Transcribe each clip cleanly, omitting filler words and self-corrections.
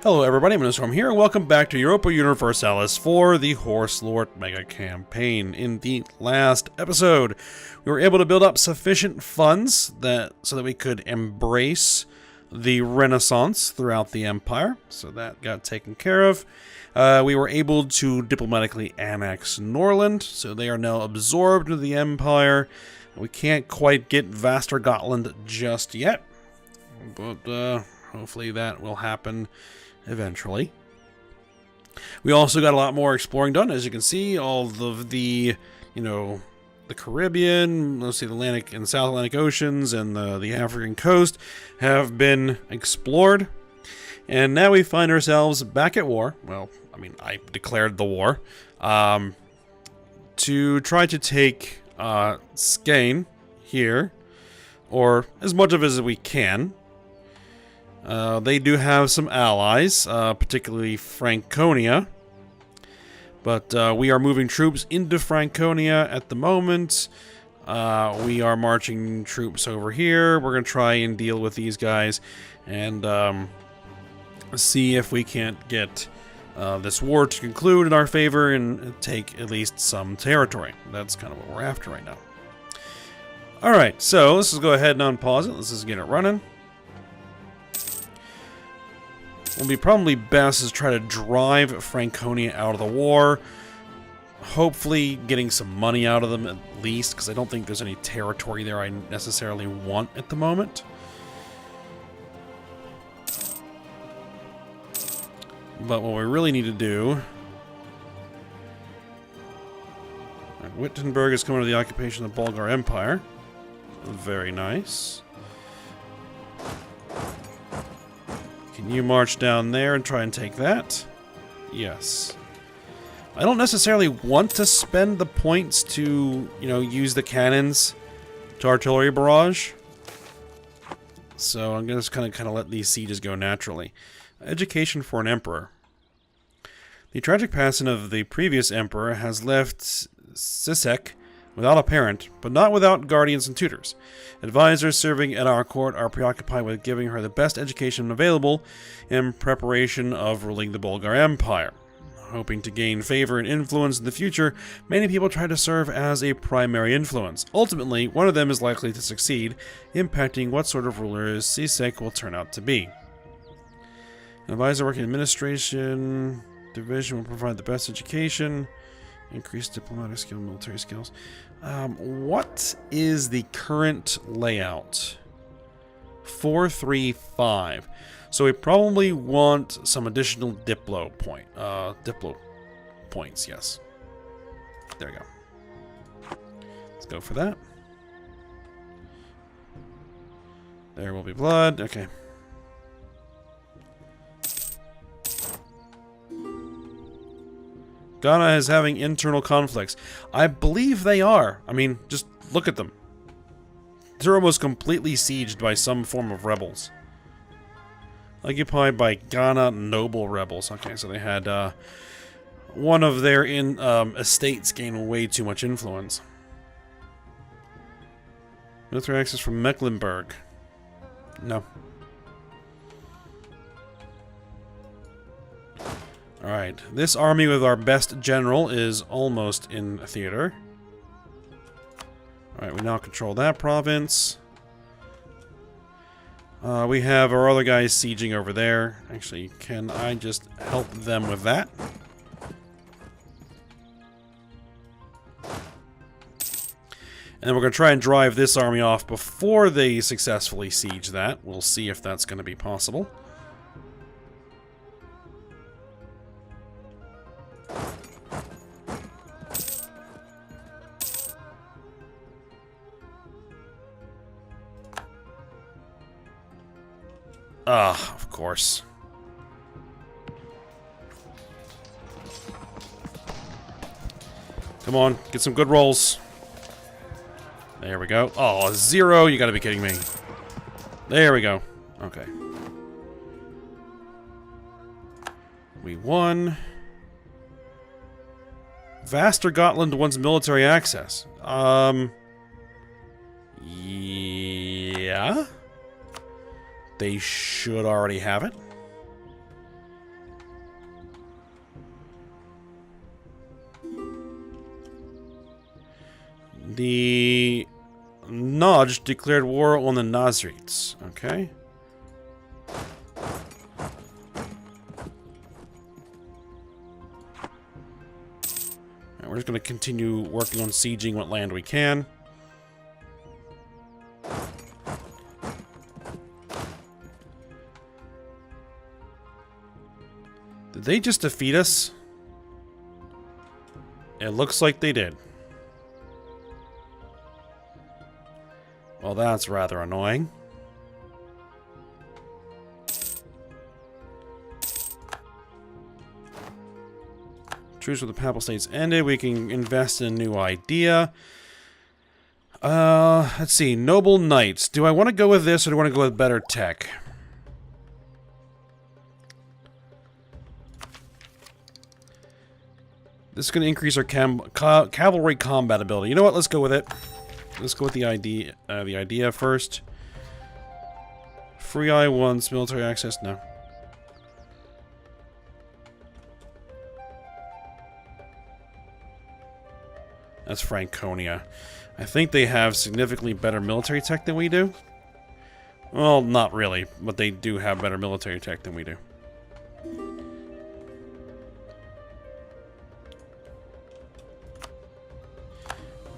Hello everybody, I'm Storm here, and welcome back to Europa Universalis for the Horse Lord Mega Campaign. In the last episode, we were able to build up sufficient funds so that we could embrace the Renaissance throughout the Empire, so that got taken care of. We were able to diplomatically annex Norland, so they are now absorbed into the Empire. We can't quite get Vastergotland just yet, but hopefully that will happen eventually. We also got a lot more exploring done. As you can see, all of the, the Caribbean, let's see, the Atlantic and South Atlantic Oceans and the African coast have been explored. And now we find ourselves back at war. Well, I mean, I declared the war. To try to take Skane here, or as much of it as we can. They do have some allies, particularly Franconia. But we are moving troops into Franconia at the moment. We are marching troops over here. We're going to try and deal with these guys and see if we can't get this war to conclude in our favor and take at least some territory. That's kind of what we're after right now. Alright, so let's just go ahead and unpause it. Let's just get it running. What would be probably best is try to drive Franconia out of the war. Hopefully getting some money out of them at least, because I don't think there's any territory there I necessarily want at the moment. But what we really need to do... Wittenberg is coming to the occupation of the Bulgar Empire. Very nice. Can you march down there and try and take that? Yes. I don't necessarily want to spend the points to, use the cannons to artillery barrage. So I'm going to just kind of let these sieges go naturally. Education for an emperor. The tragic passing of the previous emperor has left Sisek without a parent, but not without guardians and tutors. Advisors serving at our court are preoccupied with giving her the best education available in preparation of ruling the Bulgar Empire. Hoping to gain favor and influence in the future, many people try to serve as a primary influence. Ultimately, one of them is likely to succeed, impacting what sort of ruler Sisek will turn out to be. An advisor working in administration division will provide the best education. Increased diplomatic skill, military skills. What is the current layout? 435. So we probably want some additional diplo points, yes. There we go. Let's go for that. There will be blood. Okay. Ghana is having internal conflicts. I believe they are. I mean, just look at them. They're almost completely sieged by some form of rebels. Occupied by Ghana noble rebels. Okay, so they had one of their estates gain way too much influence. Military access from Mecklenburg. No. Alright, this army with our best general is almost in theater. Alright, we now control that province. We have our other guys sieging over there. Actually, can I just help them with that? And then we're going to try and drive this army off before they successfully siege that. We'll see if that's going to be possible. Of course. Come on, get some good rolls. There we go. Oh, 0, you gotta be kidding me. There we go. Okay. We won. Vastergotland wants military access. Yeah? They should already have it. The Nodge declared war on the Nazrites. Okay. Alright, we're just going to continue working on sieging what land we can. Did they just defeat us? It looks like they did. Well, that's rather annoying. Truce with the Papal States ended. We can invest in a new idea. Let's see. Noble Knights. Do I want to go with this or do I want to go with better tech? This is going to increase our cavalry combat ability. You know what? Let's go with it. Let's go with the idea first. Free I-1s, military access, no. That's Franconia. I think they have significantly better military tech than we do. Well, not really, but they do have better military tech than we do.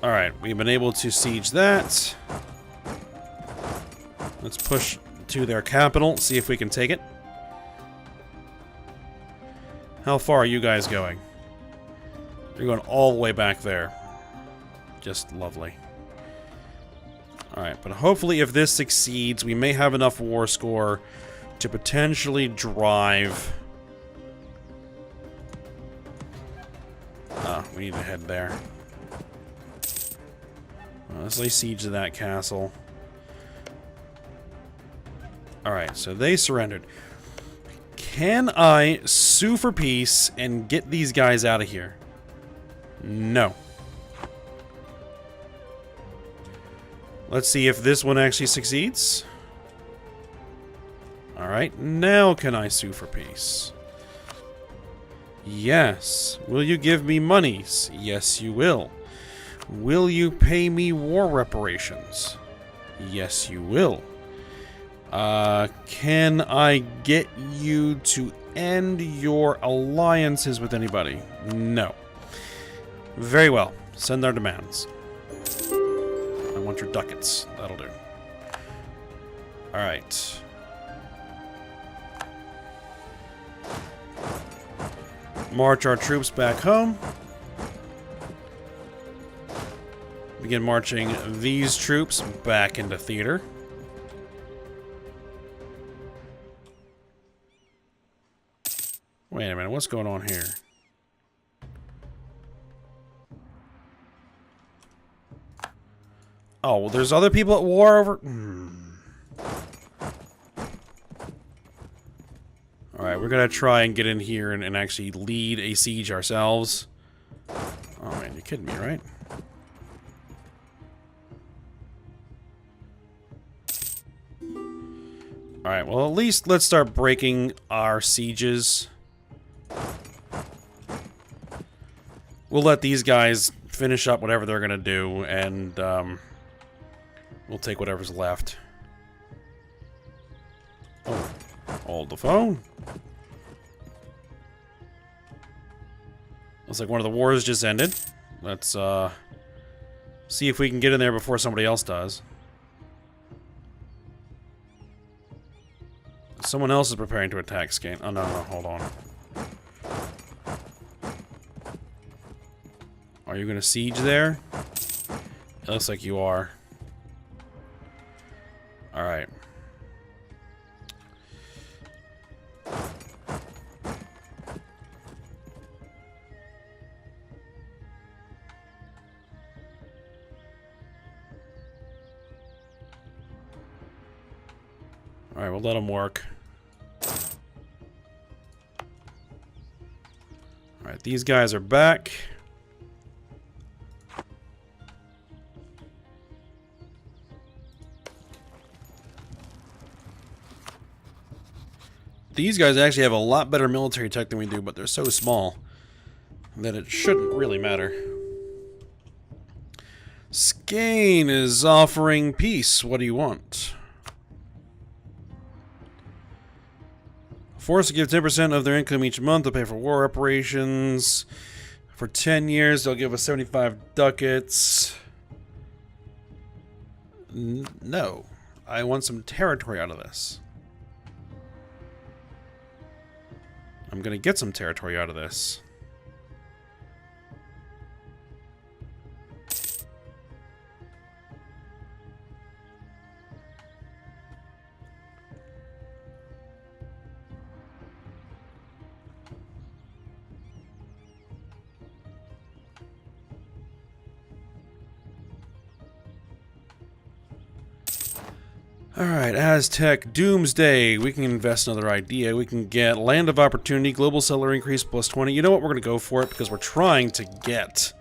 Alright, we've been able to siege that. Let's push to their capital, see if we can take it. How far are you guys going? You're going all the way back there. Just lovely. Alright, but hopefully if this succeeds, we may have enough war score to potentially drive... we need to head there. Let's lay siege to that castle. Alright, so they surrendered. Can I sue for peace and get these guys out of here? No. Let's see if this one actually succeeds. Alright, now can I sue for peace? Yes. Will you give me monies? Yes, you will. Will you pay me war reparations? Yes, you will. Can I get you to end your alliances with anybody? No. Very well. Send our demands. I want your ducats. That'll do. Alright. March our troops back home. Begin marching these troops back into theater. Wait a minute, what's going on here? Oh, well, there's other people at war over... Alright, we're gonna try and get in here and actually lead a siege ourselves. Oh man, you're kidding me, right? Alright, well at least let's start breaking our sieges. We'll let these guys finish up whatever they're gonna do, and we'll take whatever's left. Oh, hold the phone. Looks like one of the wars just ended. Let's see if we can get in there before somebody else does. Someone else is preparing to attack Skane. Oh, no, hold on. Are you going to siege there? It looks like you are. Alright. Alright, we'll let them work. Alright, these guys are back. These guys actually have a lot better military tech than we do, but they're so small that it shouldn't really matter. Skane is offering peace. What do you want? Forced to give 10% of their income each month to pay for war reparations. For 10 years, they'll give us 75 ducats. No. I want some territory out of this. I'm gonna get some territory out of this. Alright, Aztec Doomsday. We can invest another idea. We can get Land of Opportunity, Global Settler Increase plus 20. You know what? We're going to go for it because we're trying to get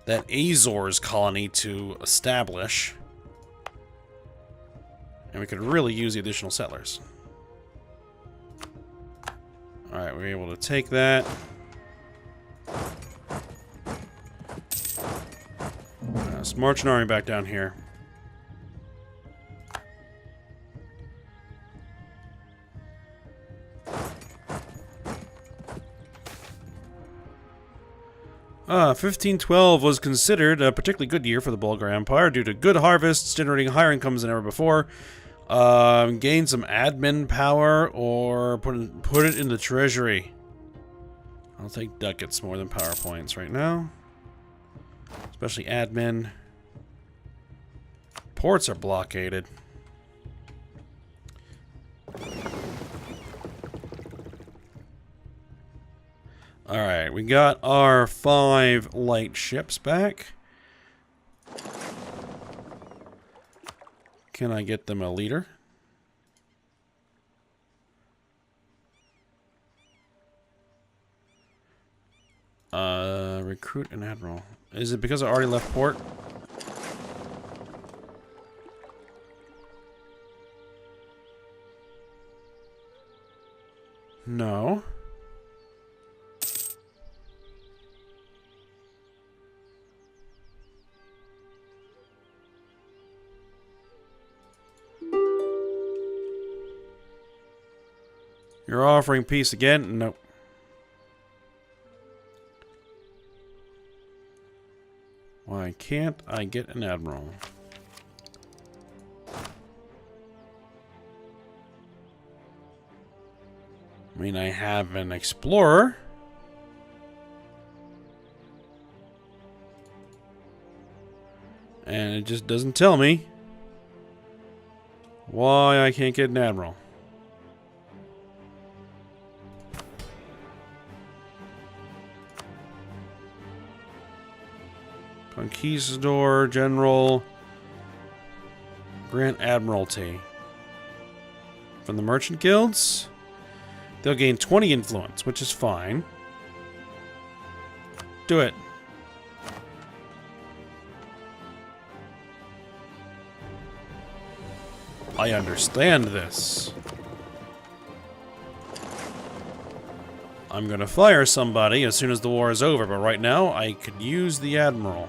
that Azores colony to establish. And we could really use the additional settlers. Alright, we're able to take that. Let's march an army back down here. 1512 was considered a particularly good year for the Bulgar Empire due to good harvests, generating higher incomes than ever before. Gain some admin power or put it in the treasury. I'll take ducats more than power points right now. Especially admin. Ports are blockaded. Alright, we got our 5 light ships back. Can I get them a leader? Recruit an admiral. Is it because I already left port? No. You're offering peace again? Nope. Why can't I get an admiral? I mean, I have an explorer. And it just doesn't tell me why I can't get an admiral. Conquistador, General, Grant Admiralty. From the Merchant Guilds, they'll gain 20 influence, which is fine. Do it. I understand this. I'm gonna fire somebody as soon as the war is over, but right now I could use the Admiral.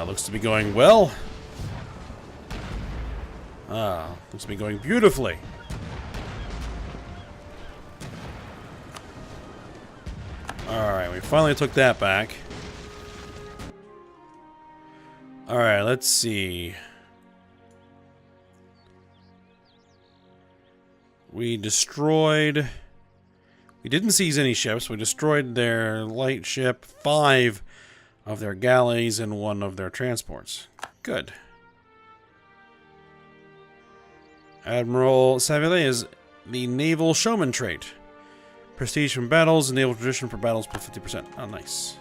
Looks to be going well. Looks to be going beautifully. Alright, we finally took that back. Alright, let's see. We destroyed... We didn't seize any ships. We destroyed their light ship, 5 of their galleys, and 1 of their transports. Good. Admiral Savile is the naval showman trait. Prestige from battles, and naval tradition for battles plus 50%. Oh, nice.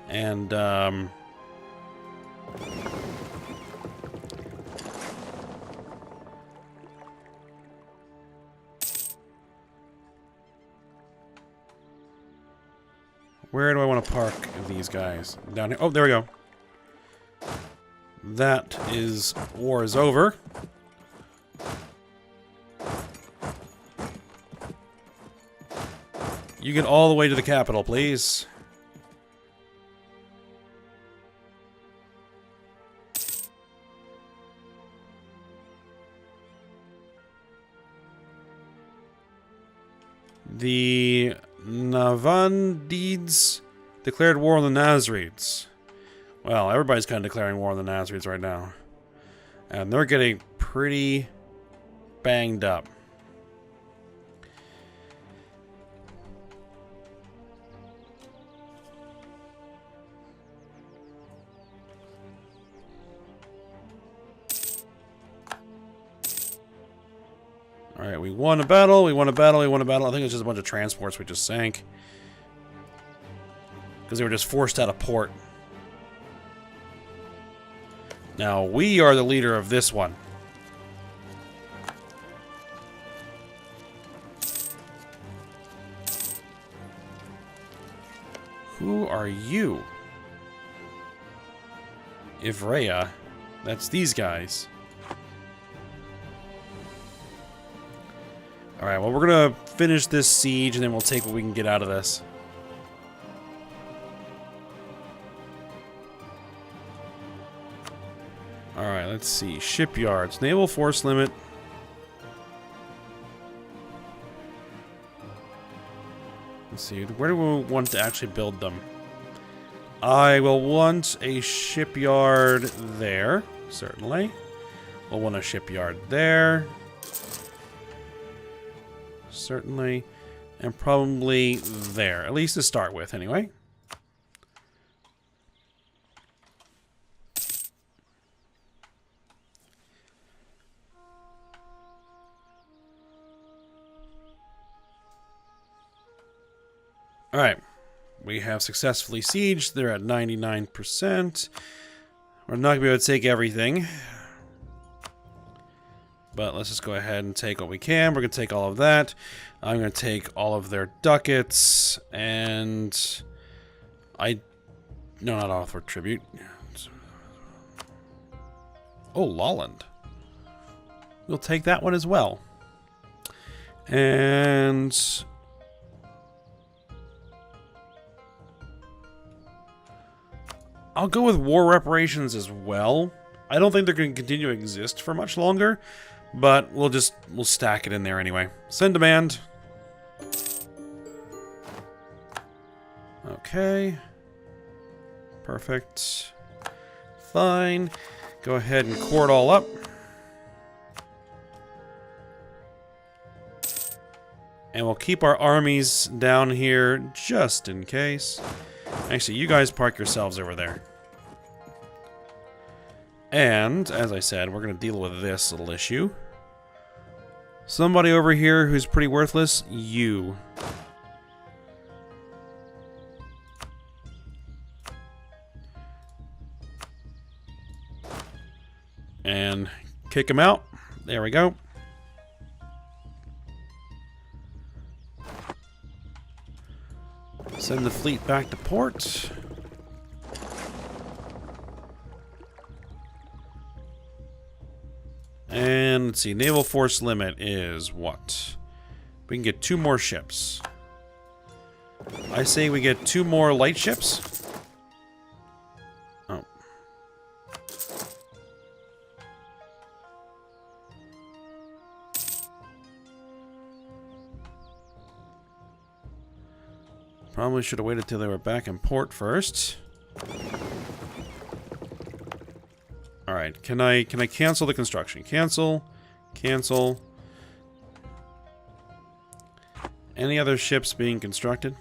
And, Where do I want to park these guys? Down here. Oh, there we go. That is... War is over. You get all the way to the capital, please. The Navandids declared war on the Nazarenes. Well, everybody's kind of declaring war on the Nazarenes right now. And they're getting pretty banged up. Alright, we won a battle, we won a battle, we won a battle. I think it's just a bunch of transports we just sank. Because they were just forced out of port. Now, we are the leader of this one. Who are you? Ivrea. That's these guys. Alright, well, we're gonna finish this siege, and then we'll take what we can get out of this. Alright, let's see. Shipyards. Naval force limit. Let's see. Where do we want to actually build them? I will want a shipyard there. Certainly. We'll want a shipyard there. Certainly. And probably there. At least to start with, anyway. Alright. We have successfully sieged. They're at 99%. We're not going to be able to take everything. But let's just go ahead and take what we can. We're going to take all of that. I'm going to take all of their ducats. And... No, not offer tribute. Oh, Lolland. We'll take that one as well. And... I'll go with war reparations as well. I don't think they're going to continue to exist for much longer, but we'll stack it in there anyway. Send demand. Okay. Perfect. Fine. Go ahead and core it all up. And we'll keep our armies down here just in case. Actually, you guys park yourselves over there. And, as I said, we're going to deal with this little issue. Somebody over here who's pretty worthless, you. And kick him out. There we go. Send the fleet back to port. And let's see, naval force limit is what? We can get 2 more ships. I say we get 2 more light ships. Oh. Probably should have waited till they were back in port first. Alright, can I cancel the construction? Cancel. Cancel. Any other ships being constructed?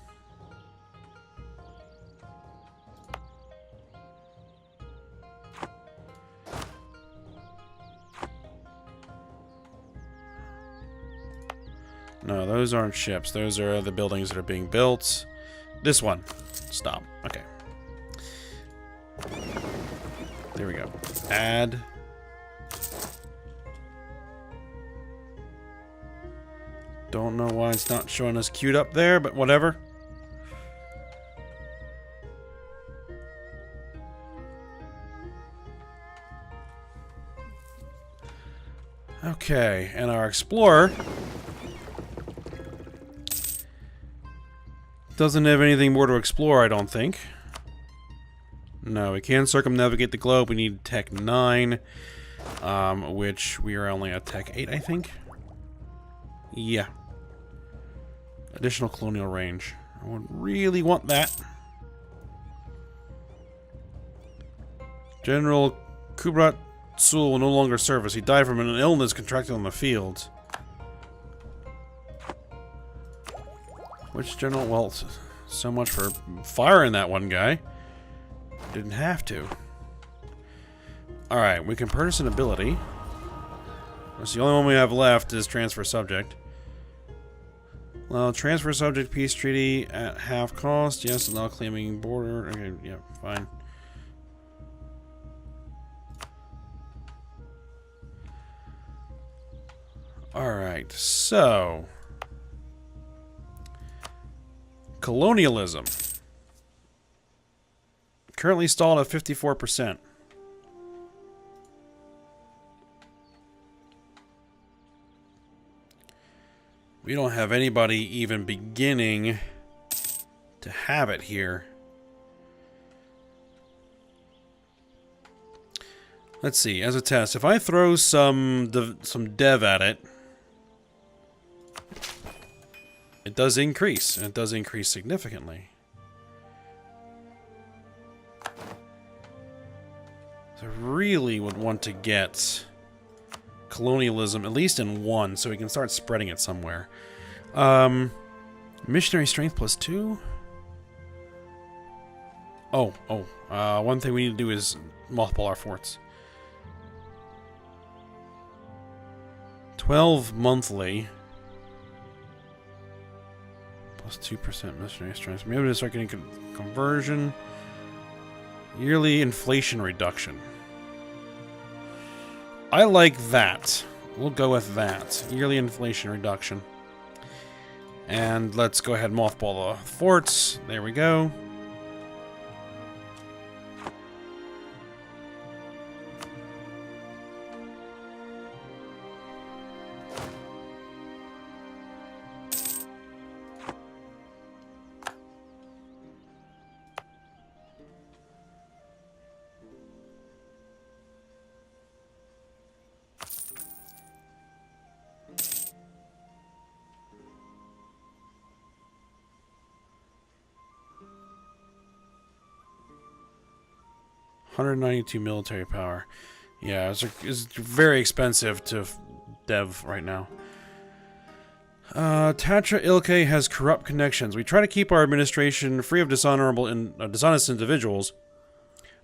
No, those aren't ships. Those are the buildings that are being built. This one. Stop. Okay. There we go. Add. Don't know why it's not showing us queued up there, but whatever. Okay, and our explorer doesn't have anything more to explore, I don't think. No, we can circumnavigate the globe. We need Tech 9, which we are only at Tech 8, I think. Yeah. Additional colonial range. I would really want that. General Kubrat Sul will no longer serve us. He died from an illness contracted on the field. Which general? Well, so much for firing that one guy. Didn't have to. Alright, we can purchase an ability. That's the only one we have left is transfer subject. Well, transfer subject peace treaty at half cost. Yes, allow claiming border. Okay, yeah, fine. Alright, so colonialism. Currently stalled at 54%. We don't have anybody even beginning to have it here. Let's see, as a test, if I throw some dev at it, it does increase, and it does increase significantly. So I really would want to get colonialism, at least in one, so we can start spreading it somewhere. Missionary strength +2? One thing we need to do is mothball our forts. 12 monthly. +2% missionary strength. Maybe we'll start getting conversion. Yearly inflation reduction. I like that. We'll go with that. Yearly inflation reduction. And let's go ahead and mothball the forts. There we go. $192 military power. Yeah, it's very expensive to dev right now. Tatra Ilke has corrupt connections. We try to keep our administration free of dishonest individuals,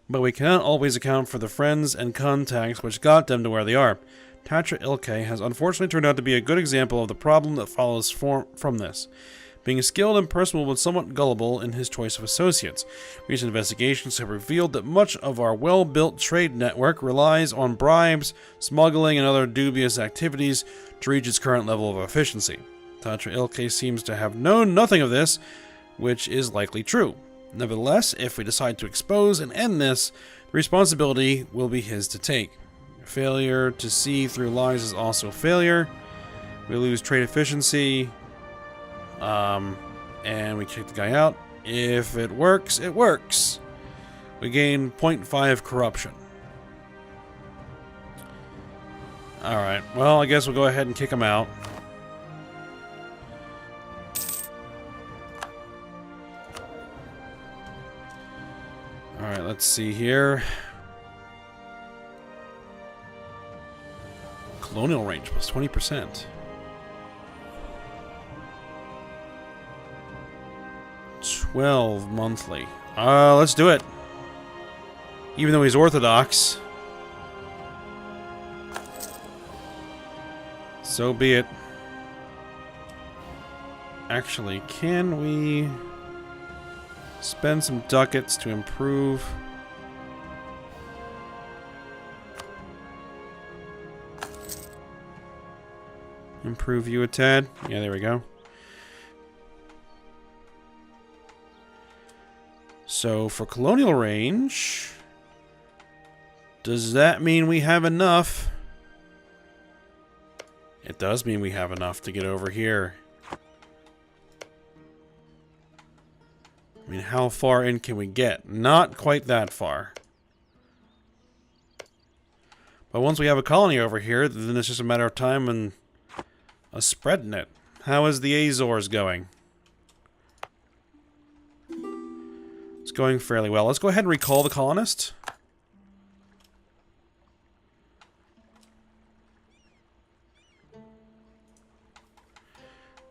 but we cannot always account for the friends and contacts which got them to where they are. Tatra Ilke has unfortunately turned out to be a good example of the problem that follows from this. Being skilled and personable but somewhat gullible in his choice of associates. Recent investigations have revealed that much of our well-built trade network relies on bribes, smuggling, and other dubious activities to reach its current level of efficiency. Tatra Ilke seems to have known nothing of this, which is likely true. Nevertheless, if we decide to expose and end this, the responsibility will be his to take. Failure to see through lies is also failure. We lose trade efficiency. And we kick the guy out. If it works, it works. We gain 0.5 corruption. Alright, well, I guess we'll go ahead and kick him out. Alright, let's see here. Colonial range plus 20%. 12 monthly. Let's do it. Even though he's Orthodox. So be it. Actually, can we spend some ducats to improve? Improve you a tad? Yeah, there we go. So, for colonial range, does that mean we have enough It does mean we have enough to get over here. I mean, how far in can we get? Not quite that far. But once we have a colony over here, then it's just a matter of time and us spreading it. How is the Azores going? It's going fairly well. Let's go ahead and recall the colonist.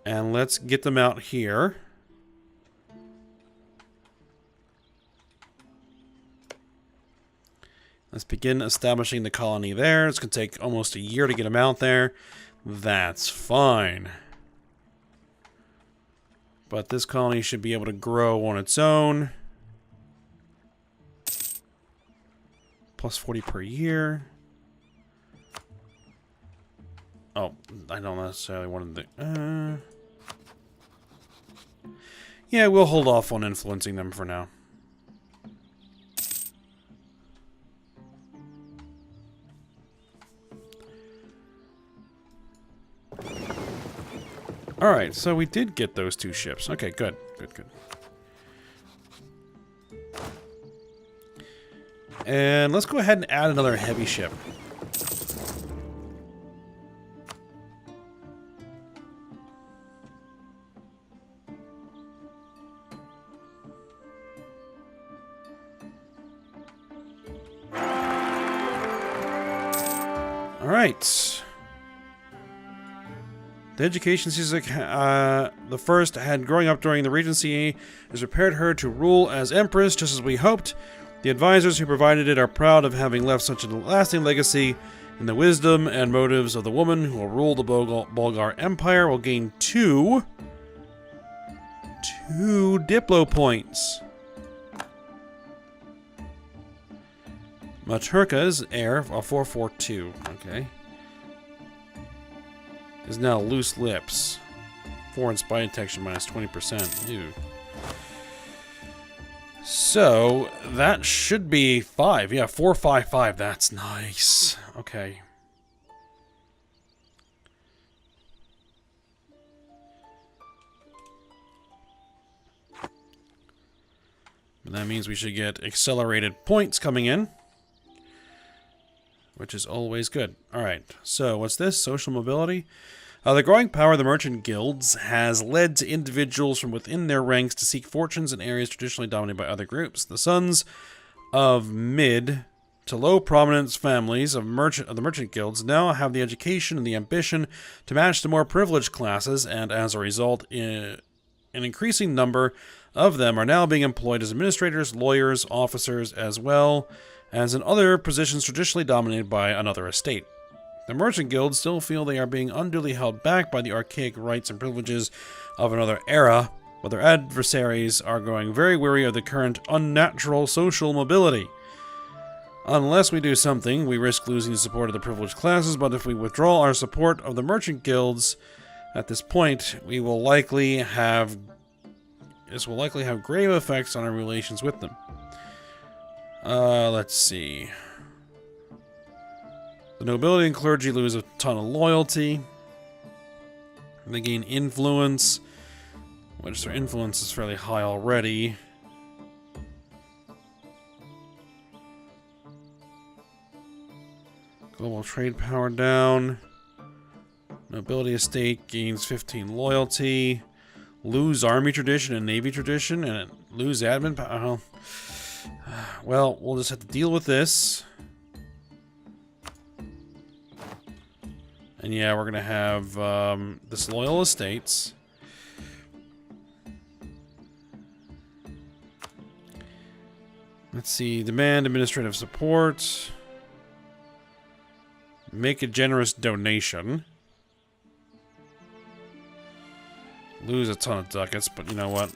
And let's get them out here. Let's begin establishing the colony there. It's going to take almost a year to get them out there. That's fine. But this colony should be able to grow on its own. Plus 40 per year. Oh, I don't necessarily want to... yeah, we'll hold off on influencing them for now. Alright, so we did get those 2 ships. Okay, good. Good, good. And let's go ahead and add another heavy ship. Alright. The education Caesar the first had growing up during the Regency has prepared her to rule as Empress, just as we hoped. The advisors who provided it are proud of having left such a lasting legacy, and the wisdom and motives of the woman who will rule the Bulgar Empire will gain two Diplo points. Maturka's heir, a 442, okay. Is now loose lips. 4 in spy detection, minus 20%. Ew. So, that should be 5. Yeah, 455. That's nice. Okay. And that means we should get accelerated points coming in, which is always good. Alright, so what's this? Social mobility? The growing power of the merchant guilds has led to individuals from within their ranks to seek fortunes in areas traditionally dominated by other groups. The sons of mid to low prominence families of the merchant guilds now have the education and the ambition to match the more privileged classes, and as a result, an increasing number of them are now being employed as administrators, lawyers, officers, as well as in other positions traditionally dominated by another estate. The merchant guilds still feel they are being unduly held back by the archaic rights and privileges of another era, but their adversaries are growing very weary of the current unnatural social mobility. Unless we do something, we risk losing the support of the privileged classes, but if we withdraw our support of the merchant guilds at this point, this will likely have grave effects on our relations with them. Let's see. The nobility and clergy lose a ton of loyalty. They gain influence, which their influence is fairly high already. Global trade power down. Nobility estate gains 15 loyalty. Lose army tradition and navy tradition, and lose admin power. Well, we'll just have to deal with this. And yeah, we're going to have disloyal estates. Let's see. Demand administrative support. Make a generous donation. Lose a ton of ducats, but you know what?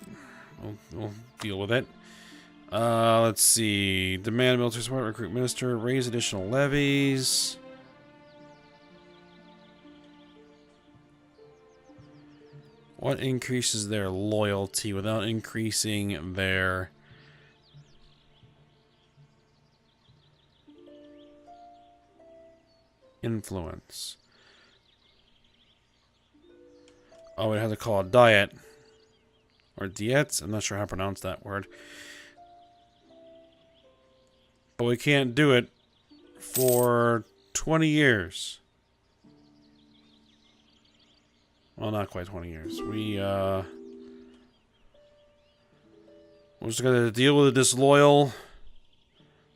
We'll deal with it. Let's see. Demand military support, recruit minister, raise additional levies. What increases their loyalty without increasing their influence? Oh, we have to call a diet. Or diet? I'm not sure how to pronounce that word. But we can't do it for 20 years. Well, not quite 20 years. We're just gonna deal with the disloyal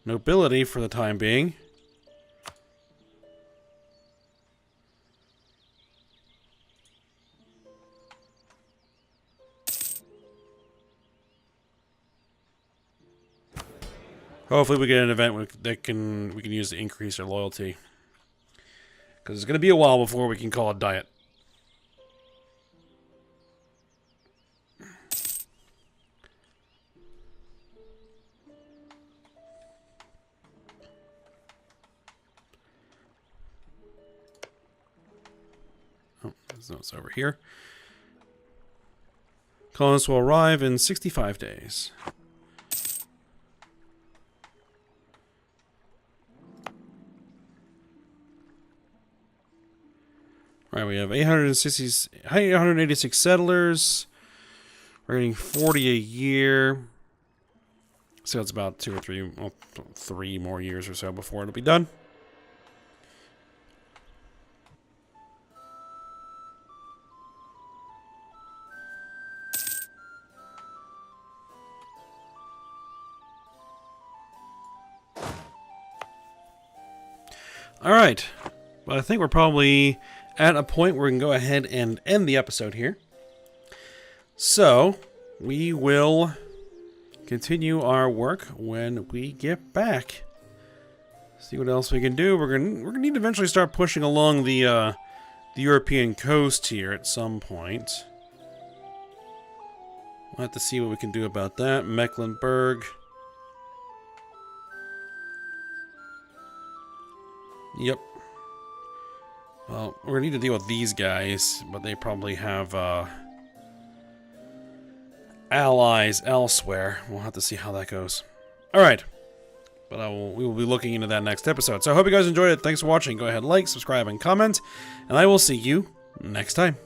nobility for the time being. Hopefully we get an event that we can use to increase our loyalty. Because it's going to be a while before we can call it diet. Oh, there's notes over here. Colonists will arrive in 65 days. Alright, we have 886 settlers. We're getting 40 a year. So it's about 2 or 3, well, 3 more years or so before it'll be done. Alright. Well, I think we're probably at a point where we can go ahead and end the episode here. So, we will continue our work when we get back. See what else we can do. We're gonna need to eventually start pushing along the European coast here at some point. We'll have to see what we can do about that. Mecklenburg. Yep. Well, we're gonna need to deal with these guys, but they probably have allies elsewhere. We'll have to see how that goes. Alright. But we will be looking into that next episode. So I hope you guys enjoyed it. Thanks for watching. Go ahead, like, subscribe, and comment. And I will see you next time.